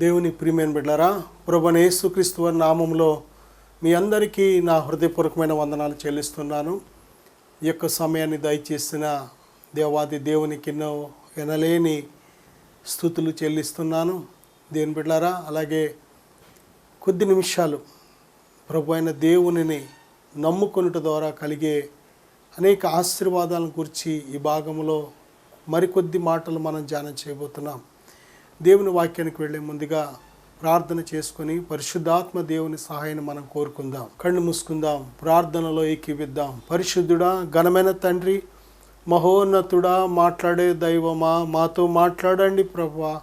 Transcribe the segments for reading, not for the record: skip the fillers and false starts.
దేవుని ప్రియమైన బిడ్డలారా, ప్రభువైన యేసుక్రీస్తు వారి నామములో మీ అందరికీ నా హృదయపూర్వకమైన వందనాలు చెల్లిస్తున్నాను. ఈ యొక్క సమయాన్ని దయచేసిన దేవాది దేవునికి ఎన్నో ఎనలేని స్తుతులు చెల్లిస్తున్నాను. దేవుని బిడ్డలారా, అలాగే కొద్ది నిమిషాలు ప్రభు అయిన దేవునిని నమ్ముకొనుట ద్వారా కలిగే అనేక ఆశీర్వాదాలను గురించి ఈ భాగంలో మరికొద్ది మాటలు మనం ధ్యానం చేయబోతున్నాం. దేవుని వాక్యానికి వెళ్ళే ముందుగా ప్రార్థన చేసుకొని పరిశుద్ధాత్మ దేవుని సహాయాన్ని మనం కోరుకుందాం. కళ్ళు మూసుకుందాం, ప్రార్థనలో ఏకీవిద్దాం. పరిశుద్ధుడా, ఘనమైన తండ్రి, మహోన్నతుడా, మాట్లాడే దైవమా, మాతో మాట్లాడండి ప్రభువా.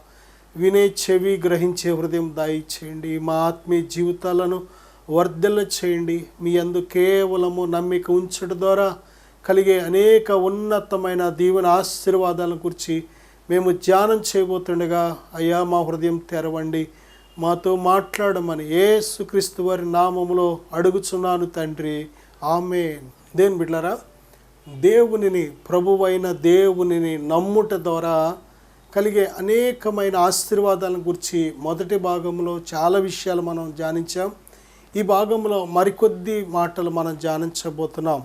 వినే చెవి, గ్రహించే హృదయం దయచేయండి. మా ఆత్మీయ జీవితాలను వర్ధిల్ల చేయండి. మీ యందు కేవలము నమ్మిక ఉంచడం ద్వారా కలిగే అనేక ఉన్నతమైన దీవెన ఆశీర్వాదాల గురించి మేము ధ్యానం చేయబోతుండగా అయ్యా మా హృదయం తెరవండి, మాతో మాట్లాడమని యేసుక్రీస్తు వారి నామములో అడుగుచున్నాను తండ్రి, ఆమేన్. దేవుని బిడ్డలారా, దేవునిని, ప్రభువైన దేవునిని నమ్ముట ద్వారా కలిగే అనేకమైన ఆశీర్వాదాల గురించి మొదటి భాగంలో చాలా విషయాలు మనం ధ్యానించాం. ఈ భాగంలో మరికొద్ది మాటలు మనం ధ్యానించబోతున్నాం.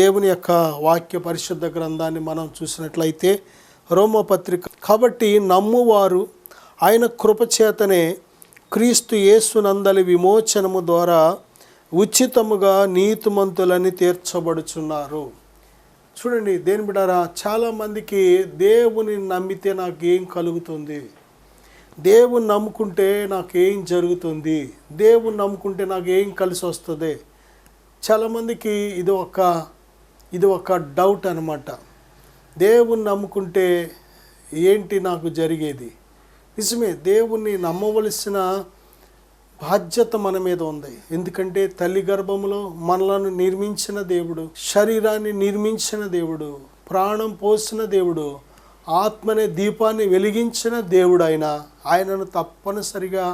దేవుని యొక్క వాక్య పరిశుద్ధ గ్రంథాన్ని మనం చూసినట్లయితే రోమపత్రిక, కాబట్టి నమ్మువారు ఆయన కృపచేతనే క్రీస్తు యేసునందలి విమోచనము ద్వారా ఉచితముగా నీతిమంతులని తీర్చబడుచున్నారు. చూడండి దేని బిడ్డారా, చాలామందికి దేవుని నమ్మితే నాకేం కలుగుతుంది, దేవుని నమ్ముకుంటే నాకేం జరుగుతుంది, దేవుని నమ్ముకుంటే నాకేం కలిసి వస్తుంది. చాలామందికి ఇది ఒక డౌట్ అన్నమాట. దేవుని నమ్ముకుంటే ఏంటి నాకు జరిగేది? నిజమే, దేవుణ్ణి నమ్మవలసిన బాధ్యత మన మీద ఉంది. ఎందుకంటే తల్లి గర్భములో మనలను నిర్మించిన దేవుడు, శరీరాన్ని నిర్మించిన దేవుడు, ప్రాణం పోసిన దేవుడు, ఆత్మనే దీపాన్ని వెలిగించిన దేవుడు ఆయనను తప్పనిసరిగా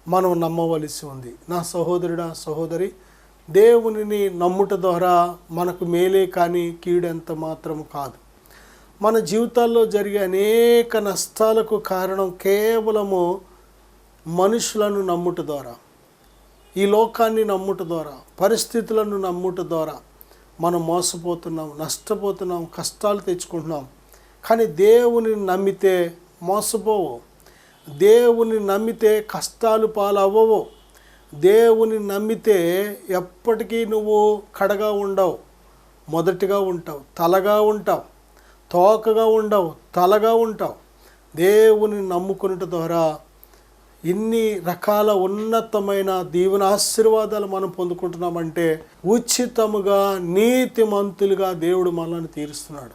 మనం నమ్మవలసి ఉంది. నా సహోదరుడా, సహోదరి, దేవునిని నమ్ముట ద్వారా మనకు మేలే కానీ కీడెంత మాత్రం కాదు. మన జీవితాల్లో జరిగే అనేక నష్టాలకు కారణం కేవలము మనుషులను నమ్ముట ద్వారా, ఈ లోకాన్ని నమ్ముట ద్వారా, పరిస్థితులను నమ్ముట ద్వారా మనం మోసపోతున్నాం, నష్టపోతున్నాం, కష్టాలు తెచ్చుకుంటున్నాం. కానీ దేవుని నమ్మితే మోసపోవు, దేవుని నమ్మితే కష్టాలు పాలవ్వవు, దేవుని నమ్మితే ఎప్పటికీ నువ్వు కడగా ఉండవు, మొదటిగా ఉంటావు, తలగా ఉంటావు, తోకగా ఉండవు, తలగా ఉంటావు. దేవుని నమ్ముకున్నట ద్వారా ఇన్ని రకాల ఉన్నతమైన దీవెన ఆశీర్వాదాలు మనం పొందుకుంటున్నామంటే ఉచితముగా నీతిమంతులుగా దేవుడు మనల్ని తీరుస్తున్నాడు.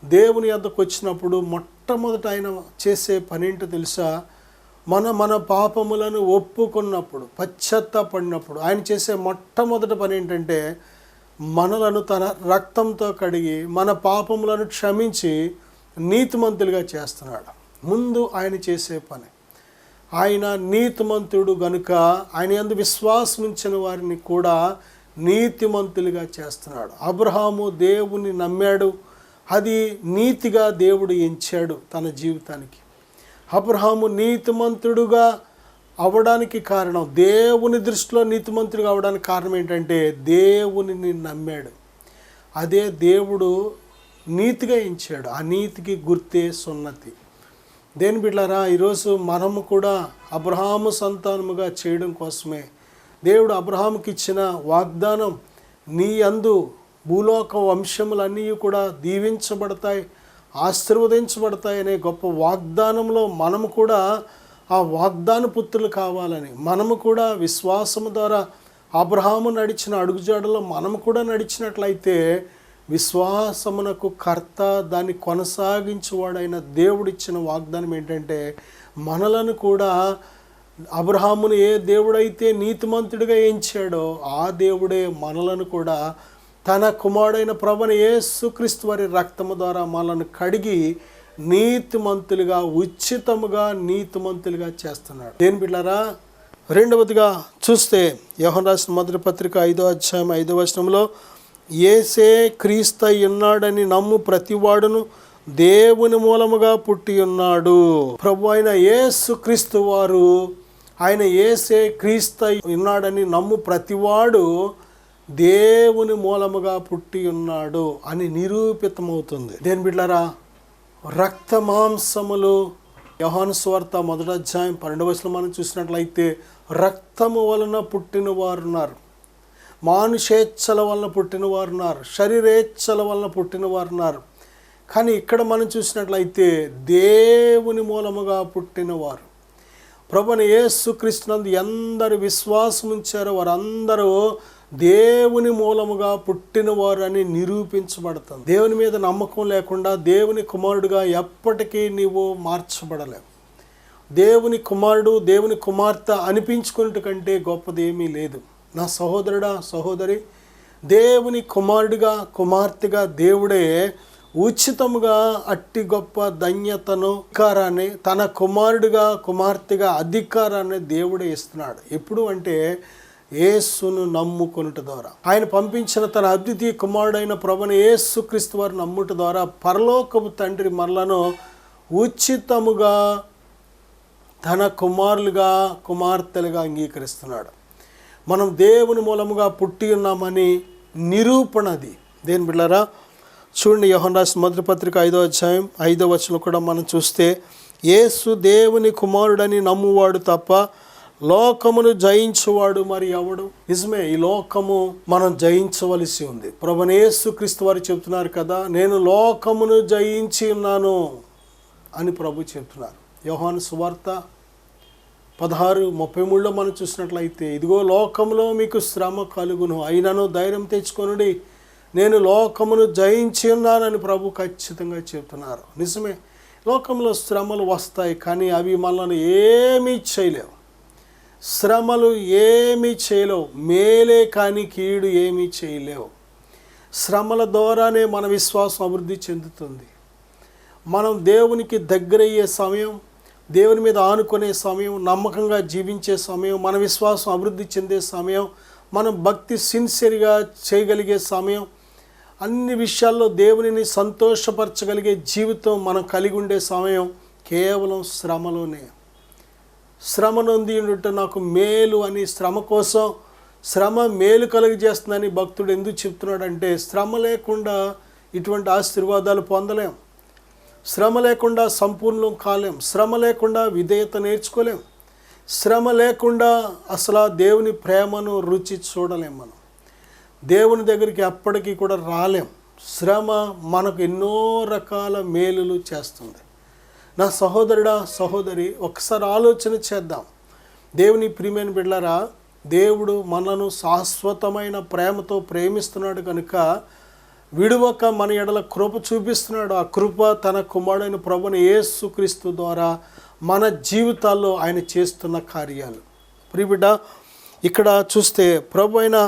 దేవుని యొద్దకు వచ్చినప్పుడు మొట్టమొదట ఆయన చేసే పని ఏంటో తెలుసా? మన పాపములను ఒప్పుకున్నప్పుడు, పశ్చాత్తాపడినప్పుడు ఆయన చేసే మొట్టమొదటి పని ఏంటంటే మనలను తన రక్తంతో కడిగి మన పాపములను క్షమించి నీతిమంతులుగా చేస్తున్నాడు. ముందు ఆయన చేసే పని. ఆయన నీతిమంతుడు గనుక ఆయన యందు విశ్వాసం ఉంచిన వారిని కూడా నీతిమంతులుగా చేస్తున్నాడు. అబ్రహాము దేవుని నమ్మాడు, అది నీతిగా దేవుడు ఎంచాడు తన జీవితానికి. అబ్రహాము నీతిమంతుడుగా అవడానికి కారణం, దేవుని దృష్టిలో నీతిమంతుడుగా అవడానికి కారణం ఏంటంటే దేవునిని నమ్మాడు. అదే దేవుడు నీతిగా ఎంచాడు. ఆ నీతికి గుర్తే సున్నతి. దేని బిడ్డలారా, ఈరోజు మనము కూడా అబ్రహాము సంతానముగా చేయడం కోసమే దేవుడు అబ్రహాముకి ఇచ్చిన వాగ్దానం, నీ యందు భూలోక వంశములన్నీ కూడా దీవించబడతాయి, ఆశీర్వదించబడతాయి అనే గొప్ప వాగ్దానంలో మనము కూడా ఆ వాగ్దాన పుత్రులు కావాలని, మనము కూడా విశ్వాసము ద్వారా అబ్రహాము నడిచిన అడుగుజాడలో మనము కూడా నడిచినట్లయితే విశ్వాసమునకు కర్త, దాన్ని కొనసాగించేవాడైన దేవుడిచ్చిన వాగ్దానం ఏంటంటే మనలను కూడా అబ్రహామును ఏ దేవుడైతే నీతిమంతుడిగా ఎంచాడో ఆ దేవుడే మనలను కూడా తన కుమారుడైన ప్రభువైన యేసుక్రీస్తు వారి రక్తము ద్వారా మనల్ని కడిగి నీతిమంతులుగా, ఉచితముగా నీతిమంతులుగా చేస్తున్నాడు. దేని బిడ్డలారా, రెండవదిగా చూస్తే యోహాను రాసిన మొదటి పత్రిక 5వ అధ్యాయం 5వ వచనంలో యేసే క్రీస్తు ఉన్నాడని నమ్ము ప్రతివాడును దేవుని మూలముగా పుట్టి ఉన్నాడు. ప్రభు అయిన యేసు క్రీస్తు వారు, ఆయన యేసే క్రీస్తు ఉన్నాడని నమ్ము ప్రతివాడు దేవుని మూలముగా పుట్టి ఉన్నాడు అని నిరూపితమవుతుంది. దేని బిడ్డలారా, రక్త మాంసములు, యోహాను సువార్త 1వ అధ్యాయం 12వ వచనం మనం చూసినట్లయితే రక్తము వలన పుట్టిన వారు ఉన్నారు, మానుషేచ్ఛల వలన పుట్టిన వారు ఉన్నారు, శరీరేచ్ఛల వలన పుట్టిన వారు ఉన్నారు. కానీ ఇక్కడ మనం చూసినట్లయితే దేవుని మూలముగా పుట్టినవారు, ప్రభువైన యేసుక్రీస్తునందు ఎందరు విశ్వాసం ఉంచారో వారందరూ దేవుని మూలముగా పుట్టినవారు అని నిరూపించబడుతుంది. దేవుని మీద నమ్మకం లేకుండా దేవుని కుమారుడుగా ఎప్పటికీ నీవు మార్చబడలేవు. దేవుని కుమారుడు, దేవుని కుమార్తె అనిపించుకున్నట్టు కంటే గొప్పది ఏమీ లేదు. నా సహోదరుడా, సహోదరి, దేవుని కుమారుడిగా, కుమార్తెగా దేవుడే ఉచితముగా అట్టి గొప్ప ధన్యతను, అధికారాన్ని, తన కుమారుడిగా, కుమార్తెగా అధికారాన్ని దేవుడే ఇస్తున్నాడు. ఎప్పుడు అంటే యేసును నమ్ముకొనుట ద్వారా, ఆయన పంపించిన తన అద్వితీయ కుమారుడైన ప్రభువైన యేసుక్రీస్తు వారు నమ్ముట ద్వారా పరలోకపు తండ్రి మనలను ఉచితముగా తన కుమారులుగా, కుమార్తెలుగా అంగీకరిస్తున్నాడు. మనం దేవుని మూలముగా పుట్టి ఉన్నామని నిరూపణ అది. దేని బిడ్డలారా, చూడండి, యోహాను రాసిన మొదటి పత్రిక 5వ అధ్యాయం 5వ వచనం కూడా మనం చూస్తే, యేసు దేవుని కుమారుడని నమ్మువాడు తప్ప లోకమును జయించువాడు మరి ఎవడు? నిజమే, ఈ లోకము మనం జయించవలసి ఉంది. ప్రభువైన యేసుక్రీస్తు వారు చెప్తున్నారు కదా, నేను లోకమును జయించి ఉన్నాను అని ప్రభు చెప్తున్నారు. యోహాను సువార్త 16:33లో మనం చూసినట్లయితే, ఇదిగో లోకములో మీకు శ్రమ కలుగును, అయినను ధైర్యం తెచ్చుకొనుడి, నేను లోకమును జయించి ఉన్నానని ప్రభు ఖచ్చితంగా చెప్తున్నారు. నిజమే, లోకంలో శ్రమలు వస్తాయి, కానీ అవి మనల్ని ఏమీ చేయలేవు. శ్రమలు ఏమీ చేయలేవు, మేలే కానీ కీడు ఏమీ చేయలేవు. శ్రమల ద్వారానే మన విశ్వాసం అభివృద్ధి చెందుతుంది. మనం దేవునికి దగ్గరయ్యే సమయం, దేవుని మీద ఆనుకునే సమయం, నమ్మకంగా జీవించే సమయం, మన విశ్వాసం అభివృద్ధి చెందే సమయం, మనం భక్తి సిన్సియర్గా చేయగలిగే సమయం, అన్ని విషయాల్లో దేవునిని సంతోషపరచగలిగే జీవితం మనం కలిగి ఉండే సమయం కేవలం శ్రమలోనే. శ్రమ నొంది ఉండుట నాకు మేలు అని, శ్రమ కోసం, శ్రమ మేలు కలుగజేస్తుందని భక్తుడు ఎందుకు చెప్తున్నాడంటే, శ్రమ లేకుండా ఇటువంటి ఆశీర్వాదాలు పొందలేం, శ్రమ లేకుండా సంపూర్ణం కాలేం, శ్రమ లేకుండా విధేయత నేర్చుకోలేం, శ్రమ లేకుండా అసలు దేవుని ప్రేమను రుచి చూడలేం, మనం దేవుని దగ్గరికి అప్పటికీ కూడా రాలేం. శ్రమ మనకు ఎన్నో రకాల మేలులు చేస్తుంది. నా సహోదరుడా, సహోదరి, ఒకసారి ఆలోచన చేద్దాం. దేవుని ప్రియమైన బిడ్డలారా, దేవుడు మనను శాశ్వతమైన ప్రేమతో ప్రేమిస్తున్నాడు కనుక విడువక మన ఎడల కృప చూపిస్తున్నాడు. ఆ కృప తన కుమారుడైన ప్రభువైన యేసుక్రీస్తు ద్వారా మన జీవితాల్లో ఆయన చేస్తున్న కార్యాలు. ప్రియబిడ్డ, ఇక్కడ చూస్తే ప్రభువైన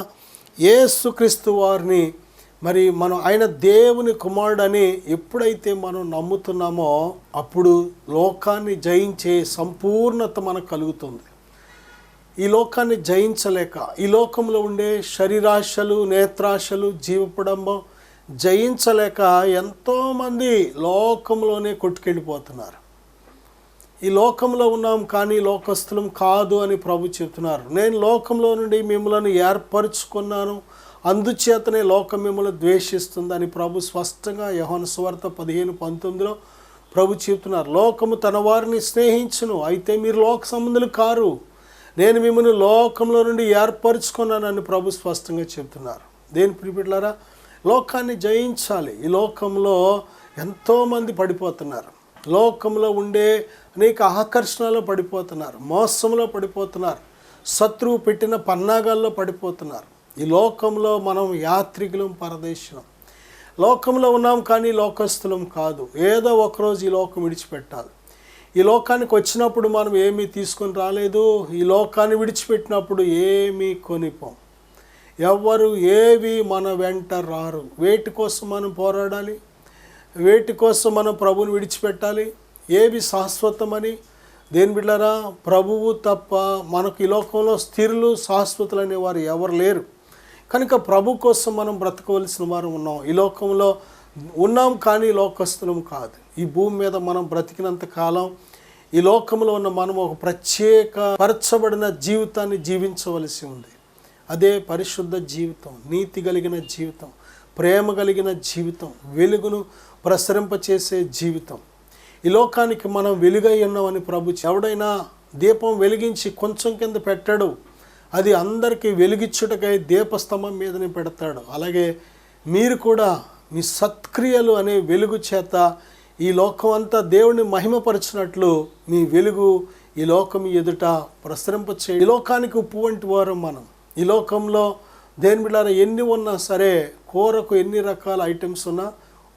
యేసుక్రీస్తు వారిని మరి మనం ఆయన దేవుని కుమారుడని ఎప్పుడైతే మనం నమ్ముతున్నామో అప్పుడు లోకాన్ని జయించే సంపూర్ణత మనకు కలుగుతుంది. ఈ లోకాన్ని జయించలేక, ఈ లోకంలో ఉండే శరీరాశలు, నేత్రాశలు, జీవపడంబం జయించలేక ఎంతోమంది లోకంలోనే కొట్టుకెళ్ళిపోతున్నారు. ఈ లోకంలో ఉన్నాం కానీ లోకస్తులం కాదు అని ప్రభు చెప్తున్నారు. నేను లోకంలో నుండి మిమ్మల్ని ఏర్పరచుకున్నాను, అందుచేతనే లోకం మిమ్మల్ని ద్వేషిస్తుందని ప్రభు స్పష్టంగా యోహాను సువార్త 15:19లో ప్రభు చెప్తున్నారు. లోకము తన వారిని స్నేహించును, అయితే మీరు లోక సంబంధులు కారు, నేను మిమ్మల్ని లోకంలో నుండి ఏర్పరచుకున్నానని ప్రభు స్పష్టంగా చెప్తున్నారు. దేని ప్రియబిడ్డలారా, లోకాన్ని జయించాలి. ఈ లోకంలో ఎంతోమంది పడిపోతున్నారు, లోకంలో ఉండే అనేక ఆకర్షణలో పడిపోతున్నారు, మోసంలో పడిపోతున్నారు, శత్రువు పెట్టిన పన్నాగాల్లో పడిపోతున్నారు. ఈ లోకంలో మనం యాత్రికులం, పరదేశులం. లోకంలో ఉన్నాం కానీ లోకస్తులం కాదు. ఏదో ఒకరోజు ఈ లోకం విడిచిపెట్టాలి. ఈ లోకానికి వచ్చినప్పుడు మనం ఏమీ తీసుకొని రాలేదు, ఈ లోకాన్ని విడిచిపెట్టినప్పుడు ఏమీ కొనిపోం. ఎవ్వరు ఏవి మన వెంట రారు. వేటి కోసం మనం పోరాడాలి, వేటి కోసం మనం ప్రభువుని విడిచిపెట్టాలి, ఏవి శాశ్వతమని. దేని బిడ్డలారా, ప్రభువు తప్ప మనకు ఈ లోకంలో స్థిరులు, శాశ్వతులు అనేవారు ఎవరు లేరు. కనుక ప్రభు కోసం మనం బ్రతకవలసిన వారు ఉన్నాం. ఈ లోకంలో ఉన్నాం కానీ లోకస్తులం కాదు. ఈ భూమి మీద మనం బ్రతికినంత కాలం ఈ లోకంలో ఉన్న మనం ఒక ప్రత్యేక పరచబడిన జీవితాన్ని జీవించవలసి ఉంది. అదే పరిశుద్ధ జీవితం, నీతి కలిగిన జీవితం, ప్రేమ కలిగిన జీవితం, వెలుగును ప్రసరింపచేసే జీవితం. ఈ లోకానికి మనం వెలుగై ఉన్నామని ప్రభు. ఎవడైనా దీపం వెలిగించి కొంచెం కింద పెట్టాడు, అది అందరికీ వెలిగించుటకై దీపస్తంభం మీదనే పెడతాడు. అలాగే మీరు కూడా మీ సత్క్రియలు అనే వెలుగు చేత ఈ లోకం అంతా దేవుని మహిమపరిచినట్లు మీ వెలుగు ఈ లోకం ఎదుట ప్రసరింపచే. ఈ లోకానికి ఉప్పు వంటి వారం మనం. ఈ లోకంలో దేని బిడ్డారా ఎన్ని ఉన్నా సరే, కూరకు ఎన్ని రకాల ఐటమ్స్ ఉన్నా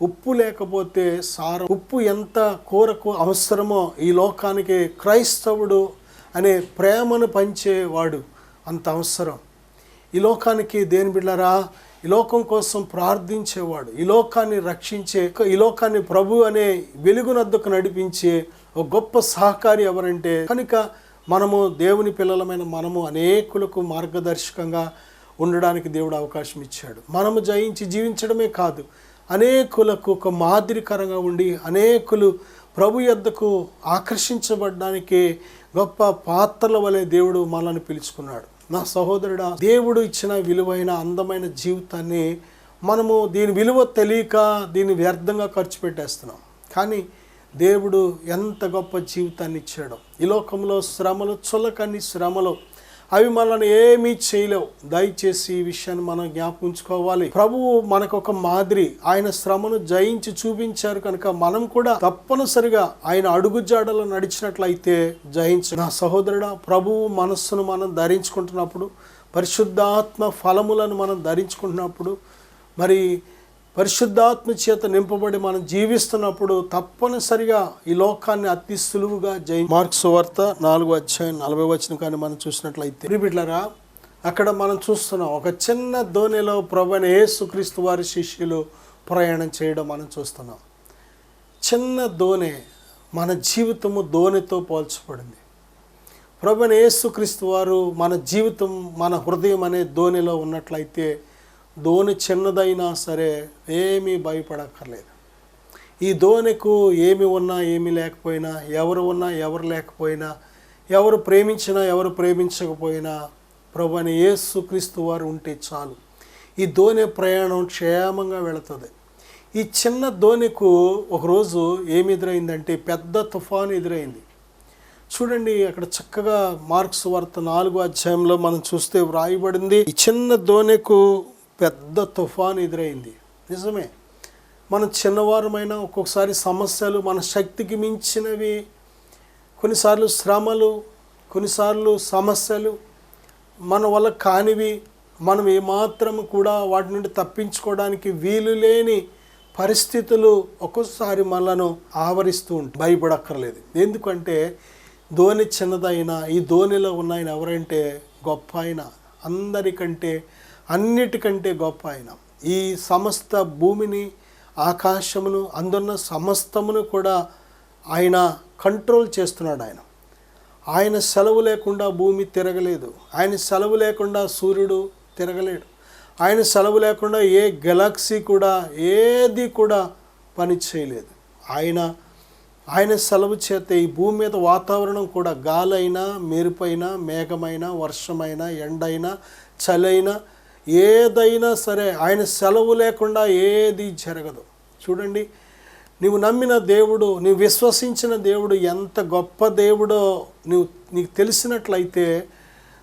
ఉప్పు లేకపోతే సారం. ఉప్పు ఎంత కూరకు అవసరమో ఈ లోకానికి క్రైస్తవుడు అనే ప్రేమను పంచేవాడు అంత అవసరం. ఈ లోకానికి దేని బిడ్డారా ఈ లోకం కోసం ప్రార్థించేవాడు, ఈ లోకాన్ని రక్షించే, ఈ లోకాన్ని ప్రభు అనే వెలుగునద్దకు నడిపించే ఒక గొప్ప సహకారి ఎవరంటే, కనుక మనము దేవుని పిల్లలమైన మనము అనేకులకు మార్గదర్శకంగా ఉండడానికి దేవుడు అవకాశం ఇచ్చాడు. మనము జయించి జీవించడమే కాదు, అనేకులకు ఒక మాదిరికరంగా ఉండి అనేకులు ప్రభు యొద్దకు ఆకర్షించబడడానికి గొప్ప పాత్రల వలె దేవుడు మనల్ని పిలుచుకున్నాడు. నా సహోదరుడా, దేవుడు ఇచ్చిన విలువైన అందమైన జీవితాన్ని మనము దీని విలువ తెలియక దీన్ని వ్యర్థంగా ఖర్చు పెట్టేస్తున్నాం. కానీ దేవుడు ఎంత గొప్ప జీవితాన్ని ఇచ్చాడో. ఈ లోకంలో శ్రమలు, చులకని శ్రమలు, అవి మనల్ని ఏమీ చేయలేవు. దయచేసి ఈ విషయాన్ని మనం జ్ఞాపకించుకోవాలి. ప్రభువు మనకు ఒక మాదిరి, ఆయన శ్రమను జయించి చూపించారు కనుక మనం కూడా తప్పనిసరిగా ఆయన అడుగుజాడలో నడిచినట్లయితే జయించు. నా సహోదరుడా, ప్రభువు మనస్సును మనం ధరించుకుంటున్నప్పుడు, పరిశుద్ధాత్మ ఫలములను మనం ధరించుకుంటున్నప్పుడు, మరి పరిశుద్ధాత్మ చేత నింపబడి మనం జీవిస్తున్నప్పుడు తప్పనిసరిగా ఈ లోకాన్ని అతి సులువుగా మార్క్స్ వార్త 4:40 కానీ మనం చూసినట్లయితే బిడ్డలారా, అక్కడ మనం చూస్తున్నాం ఒక చిన్న దోణిలో ప్రభువైన యేసుక్రీస్తు వారి శిష్యులు ప్రయాణం చేయడం మనం చూస్తున్నాం. చిన్న దోణి, మన జీవితము దోణితో పోల్చబడింది. ప్రభువైన యేసుక్రీస్తు వారు మన జీవితం, మన హృదయం అనే దోణిలో ఉన్నట్లయితే దోణి చిన్నదైనా సరే ఏమీ భయపడక్కర్లేదు. ఈ దోణికు ఏమి ఉన్నా ఏమీ లేకపోయినా, ఎవరు ఉన్నా ఎవరు లేకపోయినా, ఎవరు ప్రేమించినా ఎవరు ప్రేమించకపోయినా ప్రభువైన యేసుక్రీస్తు వారు ఉంటే చాలు. ఈ దోణి ప్రయాణం క్షేమంగా వెళుతుంది. ఈ చిన్న దోణికు ఒకరోజు ఏమి ఎదురైందంటే పెద్ద తుఫాను ఎదురైంది. చూడండి, అక్కడ చక్కగా మార్క్స్ వార్త 4 మనం చూస్తే వ్రాయబడింది, ఈ చిన్న దోణికు పెద్ద తుఫాను ఎదురైంది. నిజమే, మనం చిన్నవారమైనా ఒక్కొక్కసారి సమస్యలు, మన శక్తికి మించినవి, కొన్నిసార్లు శ్రమలు, కొన్నిసార్లు సమస్యలు మన వల్ల కానివి, మనం ఏమాత్రం కూడా వాటి నుండి తప్పించుకోవడానికి వీలు లేని పరిస్థితులు ఒక్కొక్కసారి మనలను ఆవరిస్తూ ఉంటాయి. భయపడక్కర్లేదు. ఎందుకంటే దోణి చిన్నదైనా ఈ దోణిలో ఉన్న ఆయన ఎవరంటే గొప్ప ఆయన, అందరికంటే అన్నిటికంటే గొప్ప ఆయన. ఈ సమస్త భూమిని, ఆకాశమును, అందున్న సమస్తమును కూడా ఆయన కంట్రోల్ చేస్తున్నాడు. ఆయన సెలవు లేకుండా భూమి తిరగలేదు. ఆయన సెలవు లేకుండా సూర్యుడు తిరగలేడు. ఆయన సెలవు లేకుండా ఏ గెలాక్సీ కూడా ఏది కూడా పని చేయలేదు. ఆయన సెలవు చేత ఈ భూమి మీద వాతావరణం కూడా, గాలైనా, మెరుపైనా, మేఘమైనా, వర్షమైనా, ఎండైనా, చలైనా, ఏదైనా సరే ఆయన సెలవు లేకుండా ఏది జరగదు. చూడండి, నీవు నమ్మిన దేవుడు, నీవు విశ్వసించిన దేవుడు ఎంత గొప్ప దేవుడో నీకు తెలిసినట్లయితే,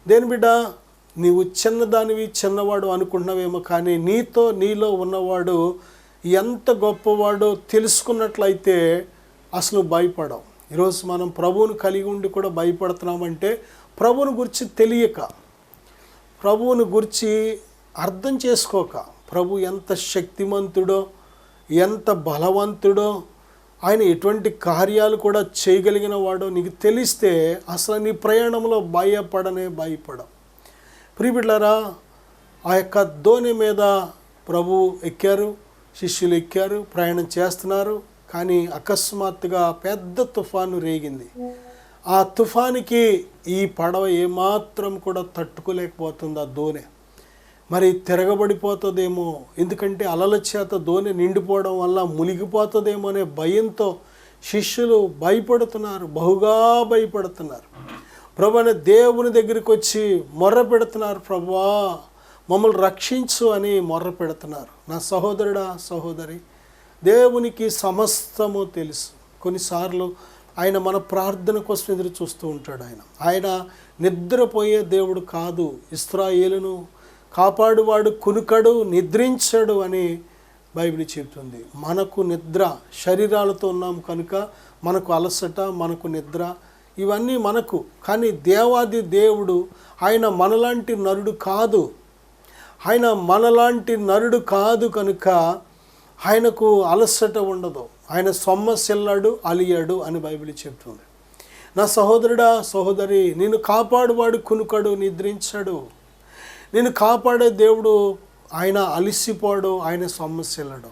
దేని బిడ్డ, నీవు చిన్నదానివి, చిన్నవాడు అనుకుంటున్నావేమో, కానీ నీలో ఉన్నవాడు ఎంత గొప్పవాడో తెలుసుకున్నట్లయితే అసలు భయపడవు. ఈరోజు మనం ప్రభువును కలిగి ఉండి కూడా భయపడుతున్నామంటే ప్రభువుని గురించి తెలియక, ప్రభువుని గురించి అర్థం చేసుకోక, ప్రభు ఎంత శక్తిమంతుడో, ఎంత బలవంతుడో, ఆయన ఎటువంటి కార్యాలు కూడా చేయగలిగిన వాడో నీకు తెలిస్తే అసలు నీ ప్రయాణంలో భయపడవు. ప్రియబిడ్డలారా, ఆ యొక్క దోణి మీద ప్రభు ఎక్కారు, శిష్యులు ఎక్కారు, ప్రయాణం చేస్తున్నారు. కానీ అకస్మాత్తుగా పెద్ద తుఫాను రేగింది. ఆ తుఫానికి ఈ పడవ ఏమాత్రం కూడా తట్టుకోలేకపోతుంది. ఆ దోణి మరి తిరగబడిపోతుందేమో, ఎందుకంటే అలల చేత దోణి నిండిపోవడం వల్ల మునిగిపోతుందేమో అనే భయంతో శిష్యులు భయపడుతున్నారు, బహుగా భయపడుతున్నారు. ప్రభువైన దేవుని దగ్గరికి వచ్చి మొర్ర పెడుతున్నారు, ప్రభువా మమ్మల్ని రక్షించు అని మొర్ర పెడుతున్నారు. నా సహోదరుడా, సహోదరి, దేవునికి సమస్తము తెలుసు. కొన్నిసార్లు ఆయన మన ప్రార్థన కోసం ఎదురు చూస్తూ ఉంటాడు. ఆయన నిద్రపోయే దేవుడు కాదు. ఇశ్రాయేలును కాపాడువాడు కునుకడు, నిద్రించడు అని బైబిల్ చెబుతుంది. మనకు నిద్ర, శరీరాలతో ఉన్నాం కనుక మనకు అలసట, మనకు నిద్ర, ఇవన్నీ మనకు. కానీ దేవాది దేవుడు ఆయన మనలాంటి నరుడు కాదు. ఆయన మనలాంటి నరుడు కాదు కనుక ఆయనకు అలసట ఉండదు. ఆయన సొమ్మసిల్లాడు, అలియాడు అని బైబిల్ చెప్తుంది. నా సహోదరుడా, సహోదరి, నిన్ను కాపాడువాడు కునుకడు, నిద్రించడు. నిన్ను కాపాడే దేవుడు ఆయన అలిసిపోడు, ఆయన సొమ్మసిల్లడు.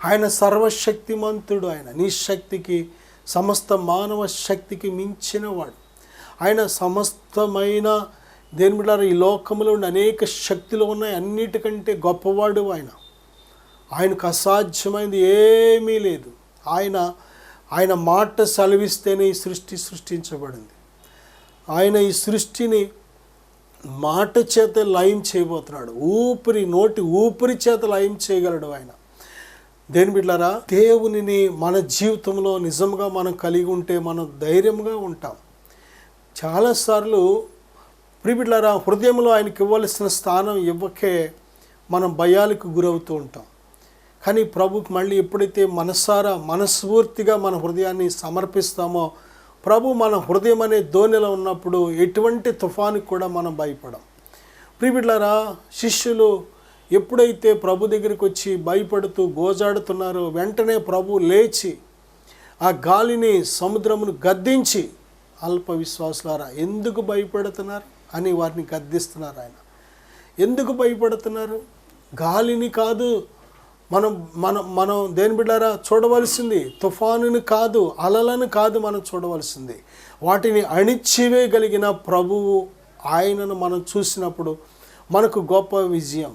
ఆయన సర్వశక్తిమంతుడు. ఆయన నీ శక్తికి, సమస్త మానవ శక్తికి మించినవాడు. ఆయన సమస్తమైన దేని బిడ్డలారా, ఈ లోకంలో ఉండే అనేక శక్తులు ఉన్నాయి, అన్నిటికంటే గొప్పవాడు ఆయన. ఆయనకు అసాధ్యమైనది ఏమీ లేదు. ఆయన మాట సెలవిస్తేనే ఈ సృష్టి సృష్టించబడింది. ఆయన ఈ సృష్టిని మాట చేత లయం చేయబోతున్నాడు. నోటి ఊపిరి చేత లయం చేయగలడు ఆయన. దేని బిడ్డలారా, దేవునిని మన జీవితంలో నిజంగా మనం కలిగి ఉంటే మనం ధైర్యంగా ఉంటాం. చాలాసార్లు ప్రియబిడ్డలారా, హృదయంలో ఆయనకి ఇవ్వాల్సిన స్థానం ఇవ్వకే మనం భయాలకు గురవుతూ ఉంటాం. కానీ ప్రభుకి మళ్ళీ ఎప్పుడైతే మనస్ఫూర్తిగా మన హృదయాన్ని సమర్పిస్తామో, ప్రభు మన హృదయం అనే దోణిలో ఉన్నప్పుడు ఎటువంటి తుఫానుకి కూడా మనం భయపడం. ప్రియబిడ్డలారా, శిష్యులు ఎప్పుడైతే ప్రభు దగ్గరికి వచ్చి భయపడుతూ గోజాడుతున్నారో, వెంటనే ప్రభు లేచి ఆ గాలిని, సముద్రమును గద్దించి, అల్ప విశ్వాసులారా ఎందుకు భయపడుతున్నారు అని వారిని గద్దిస్తున్నారు. ఆయన ఎందుకు భయపడుతున్నారు? గాలిని కాదు మనం దేని బిడ్డారా చూడవలసింది, తుఫానుని కాదు, అలలను కాదు మనం చూడవలసింది. వాటిని అణిచివేయగలిగిన ప్రభువు ఆయనను మనం చూసినప్పుడు మనకు గొప్ప విజయం.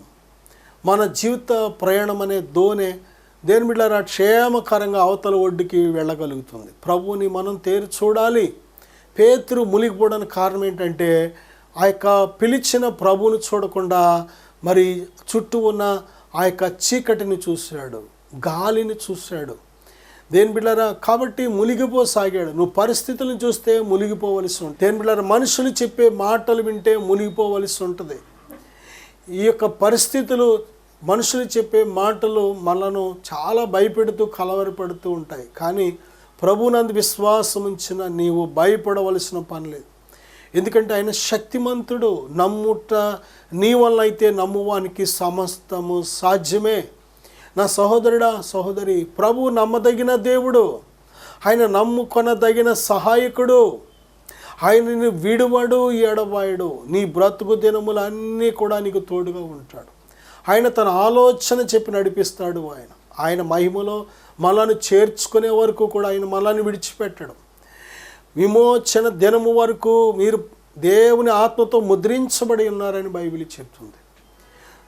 మన జీవిత ప్రయాణం అనే దోణి దేని బిడ్డారా క్షేమకరంగా అవతల ఒడ్డుకి వెళ్ళగలుగుతుంది. ప్రభువుని మనం తేరు చూడాలి. పేతురు మునిగిపోవడానికి కారణం ఏంటంటే ఆ యొక్క పిలిచిన ప్రభువుని చూడకుండా మరి చుట్టూ ఉన్న ఆ యొక్క చీకటిని చూశాడు, గాలిని చూశాడు. దేని బిడ్డారా, కాబట్టి మునిగిపోసాగాడు. నువ్వు పరిస్థితులను చూస్తే మునిగిపోవలసి ఉంటుంది. దేని బిడ్డారా, మనుషులు చెప్పే మాటలు వింటే మునిగిపోవలసి ఉంటుంది. ఈ యొక్క పరిస్థితులు, మనుషులు చెప్పే మాటలు మనను చాలా భయపెడుతూ కలవరపెడుతూ ఉంటాయి. కానీ ప్రభువునందు విశ్వాసం ఉంచిన నీవు భయపడవలసిన పని లేదు. ఎందుకంటే ఆయన శక్తిమంతుడు. నమ్ముట నీ వల్ల అయితే నమ్మువానికి సమస్తము సాధ్యమే. నా సహోదరుడా, సహోదరి, ప్రభు నమ్మదగిన దేవుడు. ఆయన నమ్ముకొనదగిన సహాయకుడు. ఆయనని విడువడు, ఎడబాయడు. నీ బ్రతుకు దినములన్నీ కూడా నీకు తోడుగా ఉంటాడు. ఆయన తన ఆలోచన చెప్పి నడిపిస్తాడు. ఆయన మహిమలో మనల్ని చేర్చుకునే వరకు కూడా ఆయన మనల్ని విడిచిపెట్టడం. విమోచన దినము వరకు మీరు దేవుని ఆత్మతో ముద్రించబడి ఉన్నారని బైబిల్ చెప్తుంది.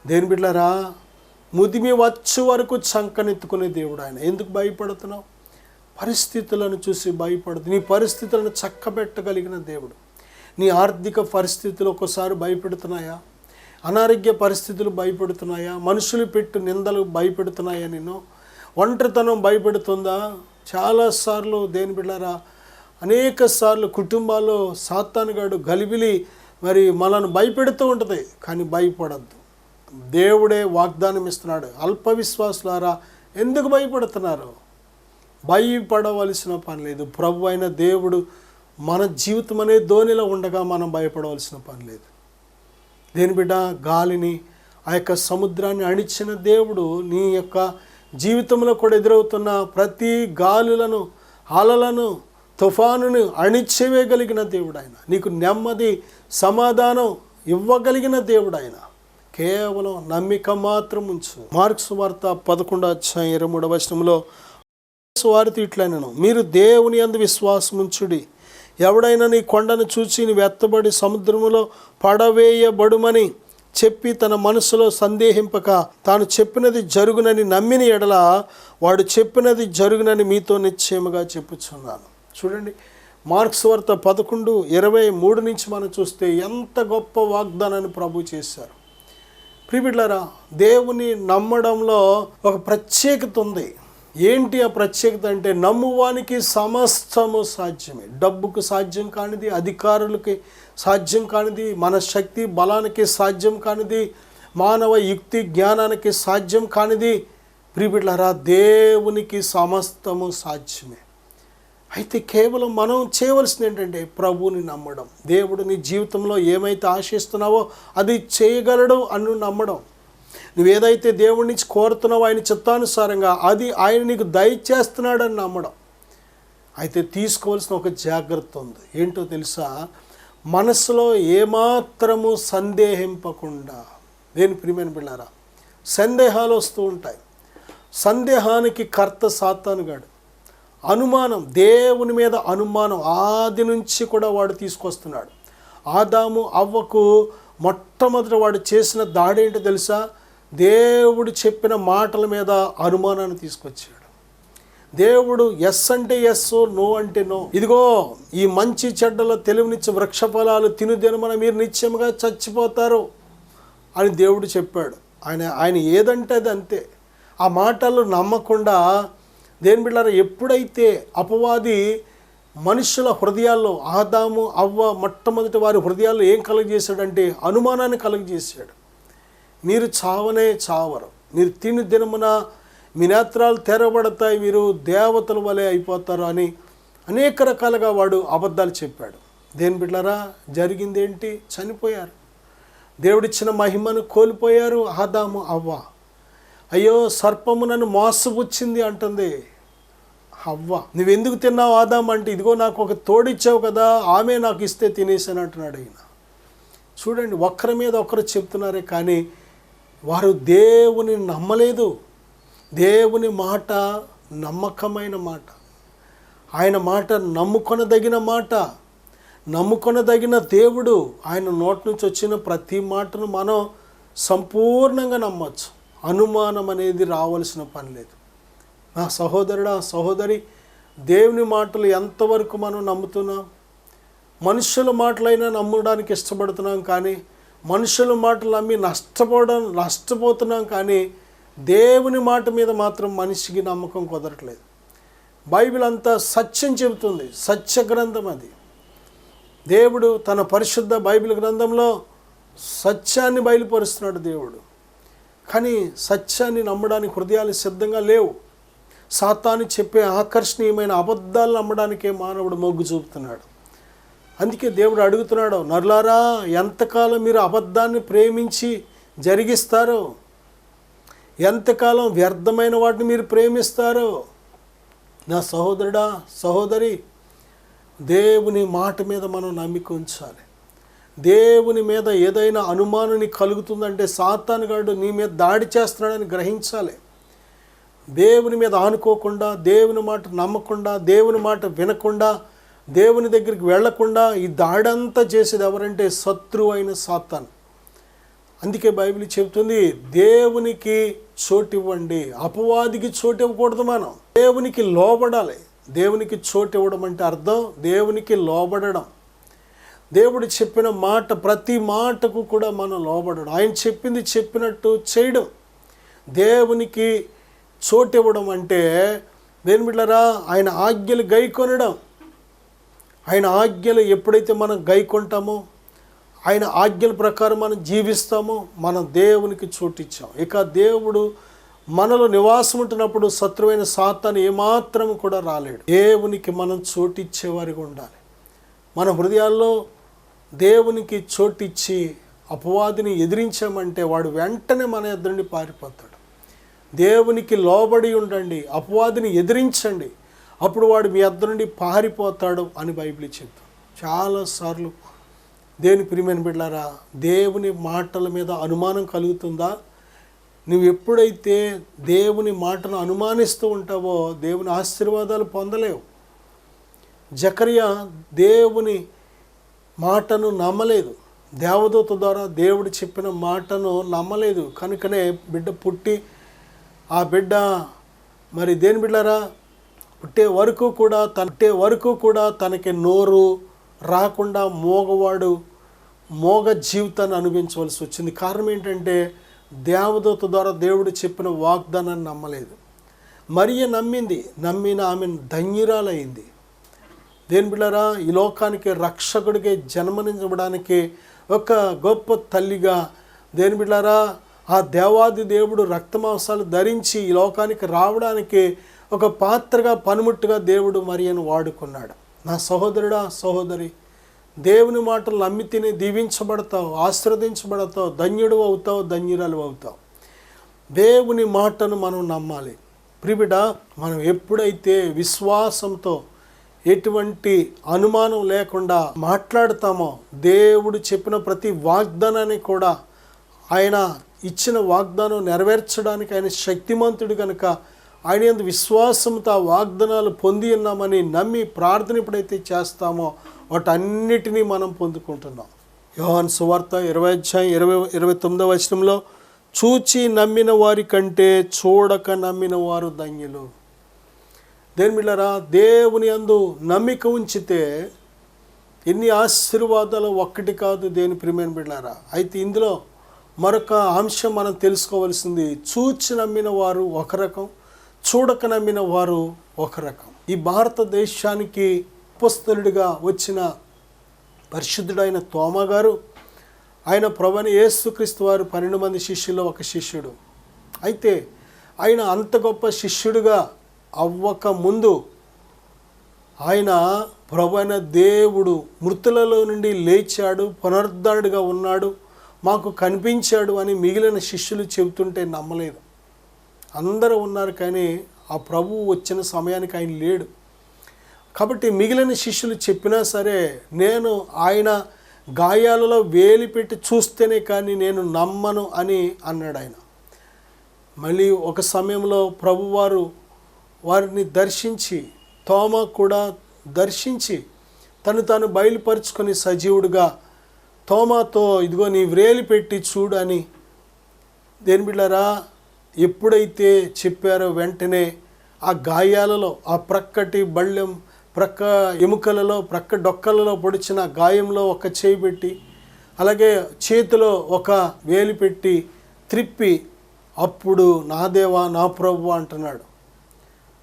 దేని బిడ్డలారా, ముదిమి వచ్చే వరకు చంకనెత్తుకునే దేవుడు ఆయన. ఎందుకు భయపడుతున్నావు? పరిస్థితులను చూసి భయపడదు. నీ పరిస్థితులను చక్కబెట్టగలిగిన దేవుడు. నీ ఆర్థిక పరిస్థితులు ఒక్కోసారి భయపెడుతున్నాయా? అనారోగ్య పరిస్థితులు భయపెడుతున్నాయా? మనుషులు పెట్టు నిందలు భయపెడుతున్నాయా? నిన్ను ఒంటరితనం భయపెడుతుందా? చాలాసార్లు దేని బిడ్డలారా, అనేక సార్లు కుటుంబాల్లో సాతానుగాడు గలిబిలి మరి మనల్ని భయపెడుతూ ఉంటుంది. కానీ భయపడద్దు. దేవుడే వాగ్దానం ఇస్తున్నాడు. అల్ప విశ్వాసులారా ఎందుకు భయపడుతున్నారు? భయపడవలసిన పని లేదు. ప్రభు అయిన దేవుడు మన జీవితం అనే దోణిలో ఉండగా మనం భయపడవలసిన పని లేదు. దేని బిడ్డ, గాలిని, ఆ యొక్క సముద్రాన్ని అణిచిన దేవుడు నీ యొక్క జీవితంలో కూడా ఎదురవుతున్న ప్రతి గాలులను, అలలను, తుఫానును అణిచివేయగలిగిన దేవుడు ఆయన. నీకు నెమ్మది, సమాధానం ఇవ్వగలిగిన దేవుడు ఆయన. కేవలం నమ్మిక మాత్రం ఉంచు. మార్క్స్ వార్త 11:23 వారితో ఇట్లనెను, మీరు దేవుని యందు విశ్వాసం ఉంచుడి. ఎవడైనా నీ కొండను చూచి నీ ఎత్తబడి సముద్రములో పడవేయబడుమని చెప్పి తన మనసులో సందేహింపక తాను చెప్పినది జరుగునని నమ్మిన ఎడల వాడు చెప్పినది జరుగునని మీతో నిశ్చయముగా చెప్పుచున్నాను. చూడండి, మార్క్స్ వార్త 11:23 నుంచి మనం చూస్తే ఎంత గొప్ప వాగ్దానాన్ని ప్రభు చేశారు. ప్రియబిడ్డలారా, దేవుని నమ్మడంలో ఒక ప్రత్యేకత ఉంది. ఏంటి ఆ ప్రత్యేకత అంటే, నమ్మువానికి సమస్తము సాధ్యమే. డబ్బుకు సాధ్యం కానిది, అధికారులకి సాధ్యం కానిది, మన శక్తి బలానికి సాధ్యం కానిది, మానవ యుక్తి జ్ఞానానికి సాధ్యం కానిది, ప్రియబిడ్డలారా, దేవునికి సమస్తము సాధ్యమే. అయితే కేవలం మనం చేయవలసింది ఏంటంటే ప్రభువుని నమ్మడం. దేవుడు నీ జీవితంలో ఏమైతే ఆశిస్తున్నావో అది చేయగలడు అని నమ్మడం. నువ్వేదైతే దేవుడి నుంచి కోరుతున్నావో ఆయన చిత్తానుసారంగా అది ఆయన నీకు దయచేస్తున్నాడని నమ్మడం. అయితే తీసుకోవాల్సిన ఒక జాగ్రత్త ఉంది. ఏంటో తెలుసా? మనసులో ఏమాత్రము సందేహింపకుండా. నేను ప్రియమైన బిడ్డలారా, సందేహాలు వస్తూ ఉంటాయి. సందేహానికి కర్త సాతానుగాడు. అనుమానం, దేవుని మీద అనుమానం ఆది నుంచి కూడా వాడు తీసుకొస్తున్నాడు. ఆదాము అవ్వకు మొట్టమొదటి వాడు చేసిన దాడి ఏంటో తెలుసా? దేవుడు చెప్పిన మాటల మీద అనుమానాన్ని తీసుకొచ్చాడు. దేవుడు ఎస్ అంటే ఎస్, నో అంటే నో. ఇదిగో ఈ మంచి చెడ్డల తెలివినిచ్చే వృక్ష ఫలాలు తినుదినమన మీరు నిత్యముగా చచ్చిపోతారు అని దేవుడు చెప్పాడు. ఆయన ఏదంటే అది అంతే. ఆ మాటలు నమ్మకుండా దేని బిడ్డలారా, ఎప్పుడైతే అపవాది మనుషుల హృదయాల్లో, ఆదాము అవ్వ మొట్టమొదటి వారి హృదయాల్లో ఏం కలుగజేశాడంటే అనుమానాన్ని కలుగజేశాడు. మీరు చావనే చావరు, మీరు తిని దినమున మీ నేత్రాలు తెరవబడతాయి, మీరు దేవతల వలె అయిపోతారు అని అనేక రకాలుగా వాడు అబద్ధాలు చెప్పాడు. దేని బిడ్డలారా, జరిగింది ఏంటి? చనిపోయారు. దేవుడిచ్చిన మహిమను కోల్పోయారు ఆదాము అవ్వ. అయ్యో, సర్పము నన్ను మోసపుచ్చింది అంటుంది అవ్వ. నువ్వెందుకు తిన్నావు ఆదాము అంటే, ఇదిగో నాకు ఒక తోడిచ్చావు కదా, ఆమె నాకు ఇస్తే తినేసాను అంటున్నాడు ఆయన. చూడండి, ఒకరి మీద ఒకరు చెప్తున్నారే కానీ వారు దేవుని నమ్మలేదు. దేవుని మాట నమ్మకమైన మాట, ఆయన మాట నమ్ముకొనదగిన మాట, నమ్ముకొనదగిన దేవుడు. ఆయన నోటి నుంచి వచ్చిన ప్రతి మాటను మనం సంపూర్ణంగా నమ్మచ్చు. అనుమానం అనేది రావాల్సిన పని లేదు. నా సహోదరుడా, సహోదరి, దేవుని మాటలు ఎంతవరకు మనం నమ్ముతున్నాం? మనుషుల మాటలైనా నమ్మడానికి ఇష్టపడుతున్నాం, కానీ మనుషుల మాటలు నమ్మి నష్టపోతున్నాం, కానీ దేవుని మాట మీద మాత్రం మనిషికి నమ్మకం కుదరట్లేదు. బైబిల్ అంతా సత్యం చెబుతుంది, సత్య గ్రంథం అది. దేవుడు తన పరిశుద్ధ బైబిల్ గ్రంథంలో సత్యాన్ని బయలుపరుస్తున్నాడు దేవుడు. కానీ సత్యాన్ని నమ్మడానికి హృదయాలు సిద్ధంగా లేవు. సాతాను చెప్పే ఆకర్షణీయమైన అబద్ధాలు నమ్మడానికే మానవుడు మొగ్గు చూపుతున్నాడు. అందుకే దేవుడు అడుగుతున్నాడు, నరులారా, ఎంతకాలం మీరు అబద్ధాన్ని ప్రేమించి జరిగిస్తారో, ఎంతకాలం వ్యర్థమైన వాటిని మీరు ప్రేమిస్తారో? నా సహోదరుడా, సహోదరి, దేవుని మాట మీద మనం నమ్మిక ఉంచాలి. దేవుని మీద ఏదైనా అనుమానం కలుగుతుందంటే సాతానుగాడు నీ మీద దాడి చేస్తున్నాడని గ్రహించాలి. దేవుని మీద ఆనుకోకుండా, దేవుని మాట నమ్మకుండా, దేవుని మాట వినకుండా, దేవుని దగ్గరికి వెళ్లకుండా ఈ దాడంతా చేసేది ఎవరంటే శత్రువు అయిన సాతాను. అందుకే బైబిల్ చెబుతుంది, దేవునికి చోటు ఇవ్వండి, అపవాదికి చోటు ఇవ్వకూడదు. మనం దేవునికి లోబడాలి. దేవునికి చోటు ఇవ్వడం అంటే అర్థం దేవునికి లోబడడం. దేవుడు చెప్పిన మాట, ప్రతి మాటకు కూడా మనం లోబడడం, ఆయన చెప్పింది చెప్పినట్టు చేయడం. దేవునికి చోటు ఇవ్వడం అంటే దేని బిడ్డలారా, ఆయన ఆజ్ఞలు గైకొనడం. ఆయన ఆజ్ఞలు ఎప్పుడైతే మనం గైకొంటామో, ఆయన ఆజ్ఞల ప్రకారం మనం జీవిస్తామో, మనం దేవునికి చోటు ఇచ్చాం. ఇక దేవుడు మనలో నివాసం ఉంటున్నప్పుడు శత్రువైన సాతాను ఏమాత్రం కూడా రాలేడు. దేవునికి మనం చోటిచ్చేవారిగా ఉండాలి. మన హృదయాల్లో దేవునికి చోటిచ్చి అపవాదిని ఎదిరించామంటే వాడు వెంటనే మన ఎదురు నుండి పారిపోతాడు. దేవునికి లోబడి ఉండండి, అపవాదిని ఎదిరించండి, అప్పుడు వాడు మీ ఎదురు నుండి పారిపోతాడు అని బైబిల్ చెప్తాం. చాలాసార్లు దేవుని ప్రియమైన బిడ్డలారా, దేవుని మాటల మీద అనుమానం కలుగుతుందా? నువ్వు ఎప్పుడైతే దేవుని మాటను అనుమానిస్తూ ఉంటావో దేవుని ఆశీర్వాదాలు పొందలేవు. జకరియా దేవుని మాటను నమ్మలేదు. దేవదూత ద్వారా దేవుడు చెప్పిన మాటను నమ్మలేదు. కనుకనే బిడ్డ పుట్టి ఆ బిడ్డ మరి దేని బిడ్డరా పుట్టే వరకు కూడా తనకి నోరు రాకుండా మోగ జీవితాన్ని అనుభవించవలసి వచ్చింది. కారణం ఏంటంటే దేవదూత ద్వారా దేవుడు చెప్పిన వాగ్దానాన్ని నమ్మలేదు. మరియ నమ్మిన ఆమె ధన్యురాలైంది. దేని బిడ్డరా ఈ లోకానికి రక్షకుడికి జన్మనివ్వడానికి ఒక గొప్ప తల్లిగా దేని బిడ్డరా ఆ దేవాది దేవుడు రక్తమాంసాలు ధరించి ఈ లోకానికి రావడానికి ఒక పాత్రగా పనిముట్టుగా దేవుడు మరియను వాడుకున్నాడు. నా సహోదరుడా సహోదరి, దేవుని మాటలు నమ్మితేనే దీవించబడతావు, ఆశీర్వదించబడతావు, ధన్యుడు అవుతావు, ధన్యురాలు అవుతావు. దేవుని మాటను మనం నమ్మాలి. ప్రియబిడ్డ, మనం ఎప్పుడైతే విశ్వాసంతో ఎటువంటి అనుమానం లేకుండా మాట్లాడతామో దేవుడు చెప్పిన ప్రతి వాగ్దానాన్ని కూడా ఆయన ఇచ్చిన వాగ్దానం నెరవేర్చడానికి ఆయన శక్తిమంతుడు కనుక ఆయన యందు విశ్వాసంతో ఆ వాగ్దానాలు పొంది ఉన్నామని నమ్మి ప్రార్థన ఎప్పుడైతే చేస్తామో వాటన్నిటినీ మనం పొందుకుంటున్నాం. యోహాను సువార్త 20:29 చూచి నమ్మిన వారి కంటే చూడక నమ్మిన వారు ధన్యులు. దేని బిడ్డలారా, దేవుని యందు నమ్మిక ఉంచితే ఎన్ని ఆశీర్వాదాలు ఒక్కటి కాదు దేని ప్రియమైన బిడ్డలారా. అయితే ఇందులో మరొక అంశం మనం తెలుసుకోవాల్సింది, చూచి నమ్మిన వారు ఒక రకం, చూడక నమ్మిన వారు ఒక రకం. ఈ భారతదేశానికి అపోస్తలుడిగా వచ్చిన పరిశుద్ధుడైన తోమా గారు, ఆయన ప్రభువైన యేసుక్రీస్తు వారు 12 మంది శిష్యుల్లో ఒక శిష్యుడు. అయితే ఆయన అంత గొప్ప శిష్యుడిగా అవ్వక ముందు ఆయన ప్రభువైన దేవుడు మృతులలో నుండి లేచాడు, పునరుద్ధరణుడిగా ఉన్నాడు, మాకు కనిపించాడు అని మిగిలిన శిష్యులు చెబుతుంటే నమ్మలేదు. అందరూ ఉన్నారు కానీ ఆ ప్రభువు వచ్చిన సమయానికి ఆయన లేడు. కాబట్టి మిగిలిన శిష్యులు చెప్పినా సరే నేను ఆయన గాయాలలో వేలి పెట్టి చూస్తేనే కానీ నేను నమ్మను అని అన్నాడు ఆయన. మళ్ళీ ఒక సమయంలో ప్రభువారు వారిని దర్శించి, తోమా కూడా దర్శించి తాను బయలుపరుచుకొని సజీవుడిగా తోమాతో ఇదిగో నీ వ్రేలి పెట్టి చూడు అని దేని బిడ్డలారా ఎప్పుడైతే చెప్పారో వెంటనే ఆ గాయాలలో ఆ ప్రక్కటి బళ్ళెం ప్రక్క ఎముకలలో ప్రక్క డొక్కలలో పొడిచిన గాయంలో ఒక చేయి పెట్టి అలాగే చేతిలో ఒక వేలి పెట్టి త్రిప్పి అప్పుడు నా దేవా నా ప్రభువా అంటున్నాడు.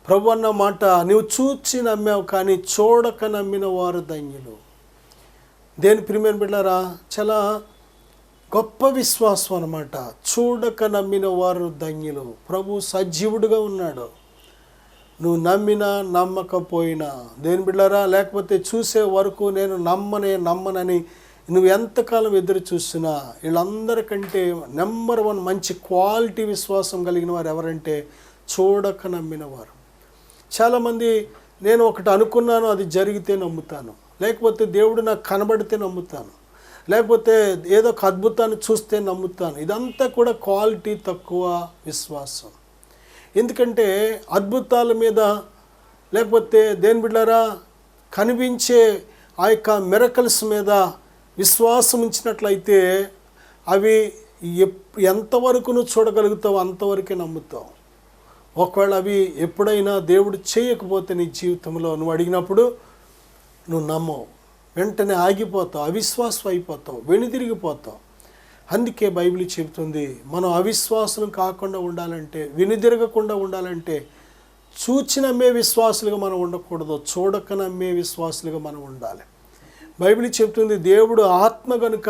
ప్రభు అన్న మాట, నువ్వు చూచి నమ్మావు కానీ చూడక నమ్మిన వారు ధన్యులు. దేని ప్రియమైన బిడ్డలారా, చాలా గొప్ప విశ్వాసం అన్నమాట. చూడక నమ్మిన వారు ధన్యులు. ప్రభు సజీవుడిగా ఉన్నాడు. నువ్వు నమ్మినా నమ్మకపోయినా దేని బిడ్డలారా, లేకపోతే చూసే వరకు నేను నమ్మనని నువ్వు ఎంతకాలం ఎదురు చూసినా వీళ్ళందరికంటే నెంబర్ 1 మంచి క్వాలిటీ విశ్వాసం కలిగిన వారు ఎవరంటే చూడక నమ్మిన వారు. చాలామంది నేను ఒకటి అనుకున్నాను అది జరిగితే నమ్ముతాను, లేకపోతే దేవుడు నాకు కనబడితే నమ్ముతాను, లేకపోతే ఏదో ఒక అద్భుతాన్ని చూస్తే నమ్ముతాను. ఇదంతా కూడా క్వాలిటీ తక్కువ విశ్వాసం. ఎందుకంటే అద్భుతాల మీద లేకపోతే దేని బిడ్డలారా కనిపించే ఆ యొక్క మిరకల్స్ మీద విశ్వాసం ఉంచినట్లయితే అవి ఎంతవరకు నువ్వు చూడగలుగుతావు అంతవరకే నమ్ముతావు. ఒకవేళ అవి ఎప్పుడైనా దేవుడు చేయకపోతే నీ జీవితంలో నువ్వు అడిగినప్పుడు నువ్వు నమ్మవు, వెంటనే ఆగిపోతావు, అవిశ్వాసం అయిపోతావు, వెనుదిరిగిపోతావు. అందుకే బైబిల్ చెబుతుంది మనం అవిశ్వాసం కాకుండా ఉండాలంటే, వెనుదిరగకుండా ఉండాలంటే చూచి నమ్మే విశ్వాసులుగా మనం ఉండకూడదు, చూడక నమ్మే విశ్వాసులుగా మనం ఉండాలి. బైబిల్ చెబుతుంది దేవుడు ఆత్మ కనుక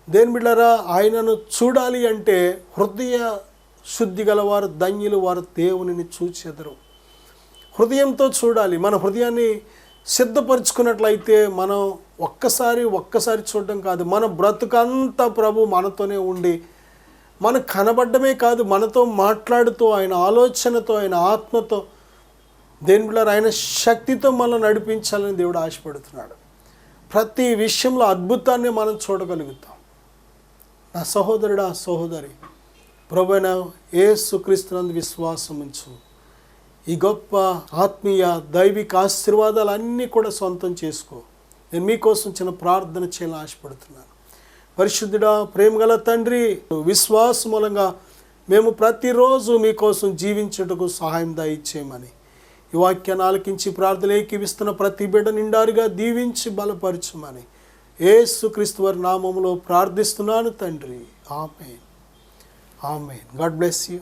దేని బిడ్డలారా ఆయనను చూడాలి అంటే హృదయ శుద్ధి గలవారు ధన్యులు, వారు దేవునిని చూచెదరు. హృదయంతో చూడాలి. మన హృదయాన్ని సిద్ధపరుచుకున్నట్లయితే మనం ఒక్కసారి చూడడం కాదు, మన బ్రతుకంతా ప్రభు మనతోనే ఉండి మనకు కనబడ్డమే కాదు మనతో మాట్లాడుతూ ఆయన ఆలోచనతో ఆయన ఆత్మతో దేని బిడ్డలారా ఆయన శక్తితో మనల్ని నడిపించాలని దేవుడు ఆశపడుతున్నాడు. ప్రతి విషయంలో అద్భుతాన్ని మనం చూడగలుగుతాం. నా సహోదరుడా సహోదరి, ప్రభువైన యేసుక్రీస్తునందు విశ్వాసం ఉంచు. ఈ గొప్ప ఆత్మీయ దైవిక ఆశీర్వాదాలన్నీ కూడా సొంతం చేసుకో. నేను మీకోసం చిన్న ప్రార్థన చేయాలని ఆశపడుతున్నాను. పరిశుద్ధుడా, ప్రేమగల తండ్రి, విశ్వాస మూలంగా మేము ప్రతిరోజు మీకోసం జీవించుటకు సహాయం దయచేయమని ఈ వాక్యాన్ని ఆలకించి ప్రార్థనలు ఏకీవిస్తున్న ప్రతి బిడ్డ నిండారుగా దీవించి బలపరచమని యేసుక్రీస్తు వారి నామములో ప్రార్థిస్తున్నాను తండ్రి. Amen. Amen. God bless you.